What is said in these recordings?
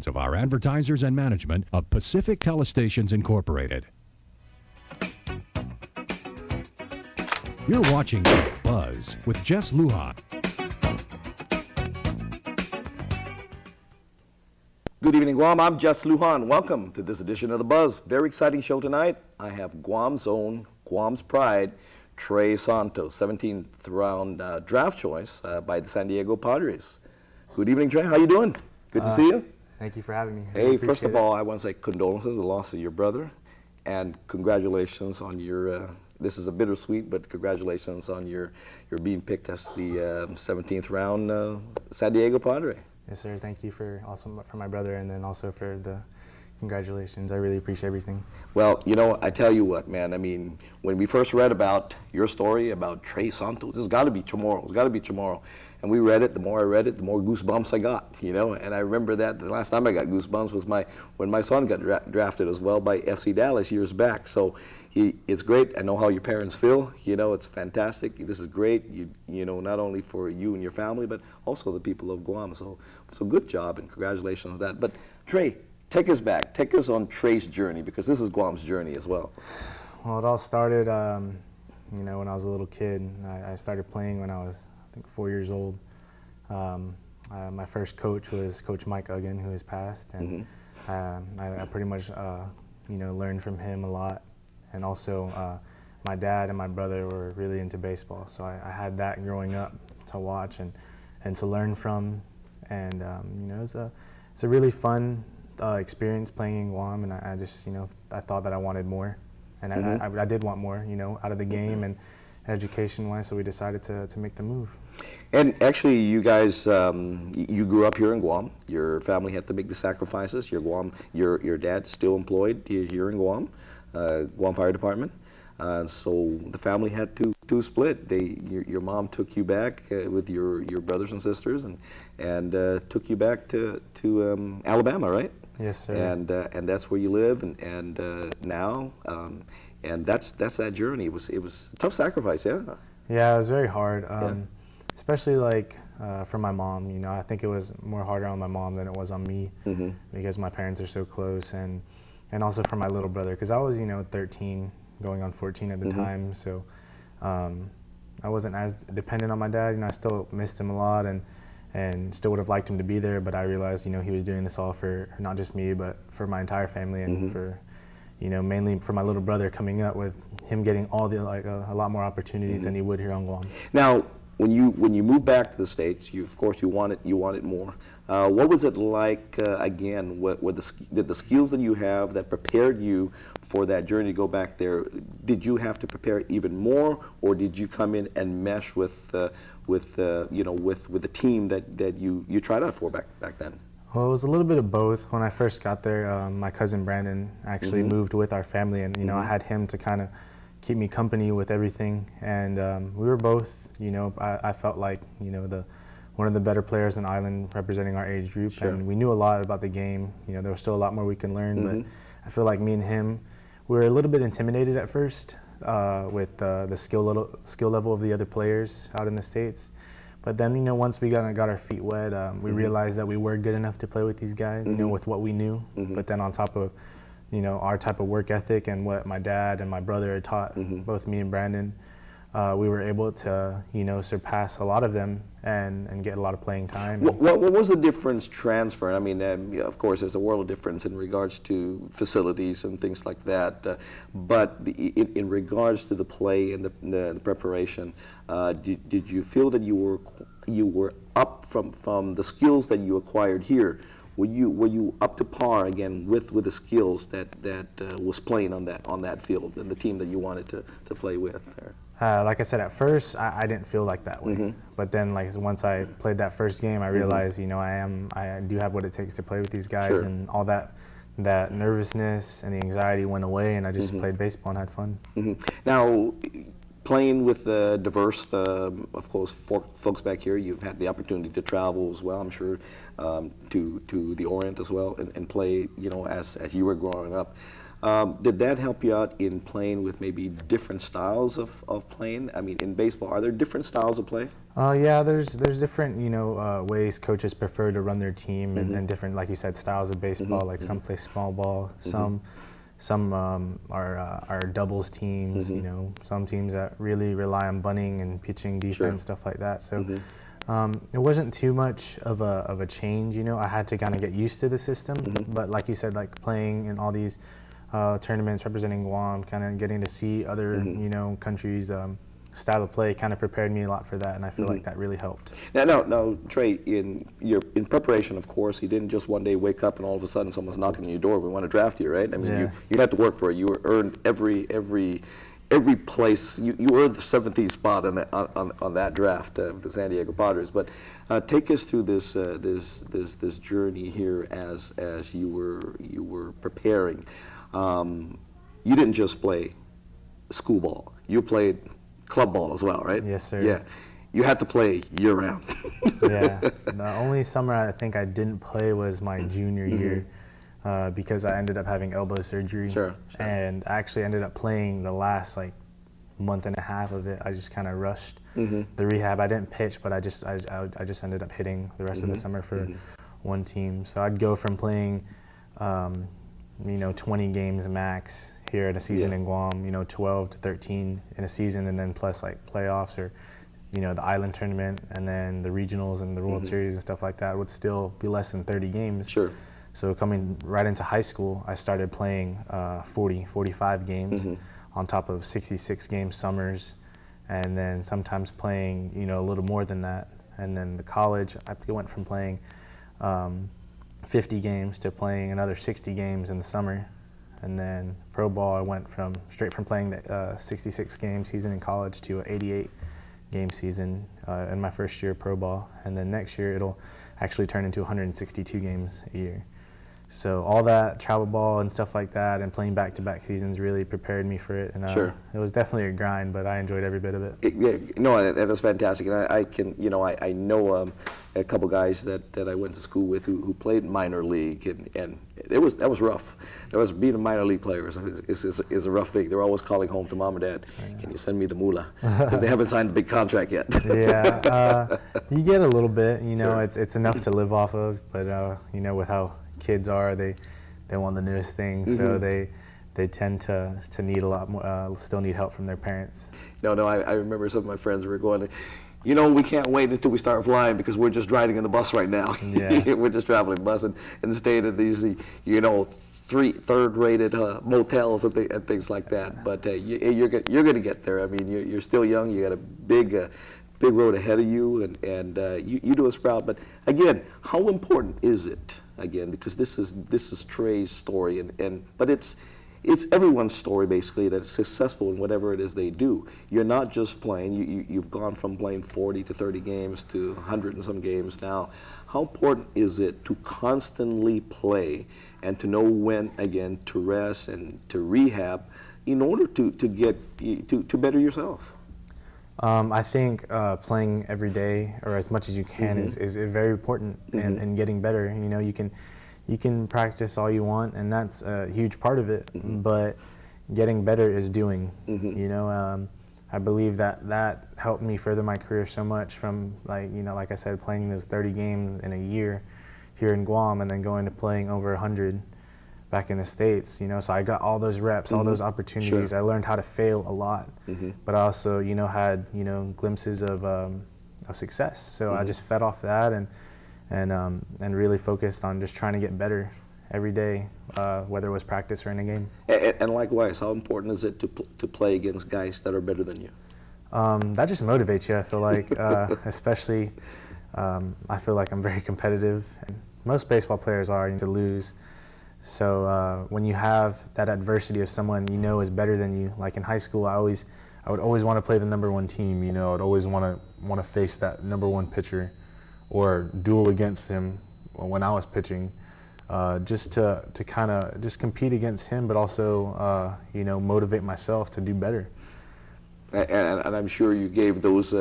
opinions of our advertisers and management of Pacific Telestations Incorporated. You're watching The Buzz with Jess Lujan. Good evening, Guam. I'm Jess Lujan. Welcome to this edition of The Buzz. Very exciting show tonight. I have Guam's own, Guam's pride, Trae Santos, 17th round draft choice by the San Diego Padres. Good evening, Trae. How you doing? Good to see you. Thank you for having me. Hey, first of all, I want to say condolences, the loss of your brother, and congratulations on your, this is a bittersweet, but congratulations on your being picked as the 17th round San Diego Padre. Yes, sir. Thank you for my brother, and then also for the congratulations. I really appreciate everything. Well, you know, I tell you what, man. I mean, when we first read about your story about Trae Santos, this has got to be tomorrow. It's got to be tomorrow. And we read it. The more I read it, the more goosebumps I got. You know, and I remember that the last time I got goosebumps was when my son got drafted as well by FC Dallas years back. So it's great. I know how your parents feel. You know, it's fantastic. This is great. You know, not only for you and your family, but also the people of Guam. So good job and congratulations on that. But Trae, take us back. Take us on Trae's journey, because this is Guam's journey as well. Well, it all started, you know, when I was a little kid. I started playing when I was, I think, 4 years old. My first coach was Coach Mike Uggan, who has passed, and I pretty much, you know, learned from him a lot. And also, my dad and my brother were really into baseball, so I had that growing up to watch and to learn from. And you know, it's a really fun experience playing in Guam, and I just, you know, I thought that I wanted more, and I did want more, you know, out of the game and education-wise. So we decided to make the move. And actually, you guys, you grew up here in Guam. Your family had to make the sacrifices. Your dad's still employed here in Guam, Guam Fire Department. So the family had to split. Your mom took you back with your brothers and sisters, and took you back to Alabama, right? Yes, sir. And that's where you live, and now, and that's that journey. It was a tough sacrifice, yeah. Yeah, it was very hard, especially like for my mom. You know, I think it was more harder on my mom than it was on me, because my parents are so close, and also for my little brother, because I was, you know, 13 going on 14 at the time, so I wasn't as dependent on my dad. You know, I still missed him a lot, and still would have liked him to be there, but I realized, you know, he was doing this all for not just me, but for my entire family, and for, you know, mainly for my little brother coming up, with him getting all the, like, a lot more opportunities than he would here on Guam. Now, when you moved back to the States, of course you wanted more. What was it like again? Did the skills that you have that prepared you for that journey to go back there? Did you have to prepare even more, or did you come in and mesh with you know, with the team that you tried out for back then? Well, it was a little bit of both. When I first got there, my cousin Brandon actually moved with our family, and you know, I had him to kind of keep me company with everything, and we were both, you know, I felt like, you know, one of the better players on the island representing our age group, and we knew a lot about the game. You know, there was still a lot more we can learn, but I feel like me and him, we were a little bit intimidated at first with the skill level of the other players out in the States. But then, you know, once we got our feet wet, we realized that we were good enough to play with these guys, you know, with what we knew. But then on top of, you know, our type of work ethic and what my dad and my brother had taught, both me and Brandon, we were able to, you know, surpass a lot of them and get a lot of playing time. What was the difference transfer? I mean, of course, there's a world of difference in regards to facilities and things like that. But in regards to the play and the preparation, did you feel that you were up from the skills that you acquired here? Were you up to par again with the skills that was playing on that field and the team that you wanted to play with? Like I said, at first I didn't feel like that way, but then, like, once I played that first game, I realized, you know, I do have what it takes to play with these guys, and all that nervousness and the anxiety went away, and I just played baseball and had fun. Now, playing with the diverse, of course, folks back here, you've had the opportunity to travel as well, I'm sure, to the Orient as well, and play, you know, as you were growing up. Did that help you out in playing with maybe different styles of playing? I mean, in baseball, are there different styles of play? Yeah, there's different ways coaches prefer to run their team, and different, like you said, styles of baseball. Like some play small ball, some are doubles teams. Some teams that really rely on bunting and pitching defense, stuff like that. So it wasn't too much of a change. I had to kind of get used to the system. But like you said, like playing in all these tournaments representing Guam, kind of getting to see other countries. Style of play kind of prepared me a lot for that, and I feel like that really helped. Now, Trae, in preparation, of course, you didn't just one day wake up and all of a sudden someone's knocking on your door. We want to draft you, right? I mean, you had to work for it. You earned every place. You earned the 17th spot on that draft with the San Diego Padres. But take us through this journey here as you were preparing. You didn't just play school ball. You played club ball as well, right? Yes, sir. Yeah. You had to play year-round. Yeah. The only summer I think I didn't play was my junior year because I ended up having elbow surgery. Sure. And I actually ended up playing the last month and a half of it. I just kind of rushed the rehab. I didn't pitch, but I just ended up hitting the rest of the summer for one team. So I'd go from playing 20 games max here in a season in Guam, 12 to 13 in a season, and then plus playoffs or, the island tournament, and then the regionals and the World Series and stuff like that would still be less than 30 games. Sure. So coming right into high school, I started playing 45 games on top of 66 game summers, and then sometimes playing, a little more than that. And then the college, I went from playing 50 games to playing another 60 games in the summer. And then pro ball, I went straight from playing the 66 game season in college to an 88 game season in my first year of pro ball. And then next year it'll actually turn into 162 games a year. So all that travel ball and stuff like that, and playing back-to-back seasons really prepared me for it. And it was definitely a grind, but I enjoyed every bit of it. No, that was fantastic. And I know a couple guys that I went to school with who played minor league, and that was rough. Being a minor league player is a rough thing. They're always calling home to mom and dad, "Can you send me the moolah?" Because they haven't signed a big contract yet. You get a little bit. It's enough to live off of, but with how kids are, they want the newest thing, so they tend to need a lot more, still need help from their parents. No, I remember some of my friends were going, we can't wait until we start flying because we're just riding in the bus right now. We're just traveling bus and staying at these, third-rated motels and things like that. But you're going to get there. I mean, you're still young. You got a big road ahead of you, and you do us proud. But again, how important is it? Again, because this is Trae's story, but it's everyone's story basically that's successful in whatever it is they do. You're not just playing. You've gone from playing 40 to 30 games to 100 and some games now. How important is it to constantly play and to know when again to rest and to rehab in order to get to better yourself? I think playing every day or as much as you can is very important in getting better. You can practice all you want, and that's a huge part of it. But getting better is doing. I believe that helped me further my career so much. From like I said, playing those 30 games in a year here in Guam, and then going to playing over 100 back in the States, so I got all those reps, all those opportunities. I learned how to fail a lot, but I also, had, glimpses of success. So I just fed off that and really focused on just trying to get better every day, whether it was practice or in a game. And likewise, how important is it to play against guys that are better than you? That just motivates you, I feel like, especially, I feel like I'm very competitive. And most baseball players are to lose. So when you have that adversity of someone is better than you, like in high school, I would always want to play the number one team. I'd always want to face that number one pitcher, or duel against him when I was pitching, just to kind of just compete against him, but also motivate myself to do better. And I'm sure you gave those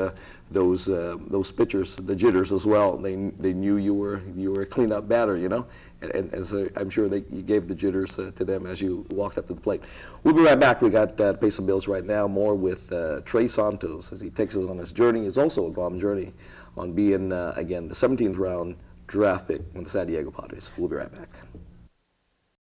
pitchers the jitters as well. They knew you were a cleanup batter, you know, and as I'm sure you gave the jitters to them as you walked up to the plate. We'll be right back. We got pay some bills right now. More with Trae Santos as he takes us on his journey. It's also a long journey on being again the 17th round draft pick on the San Diego Padres. We'll be right back.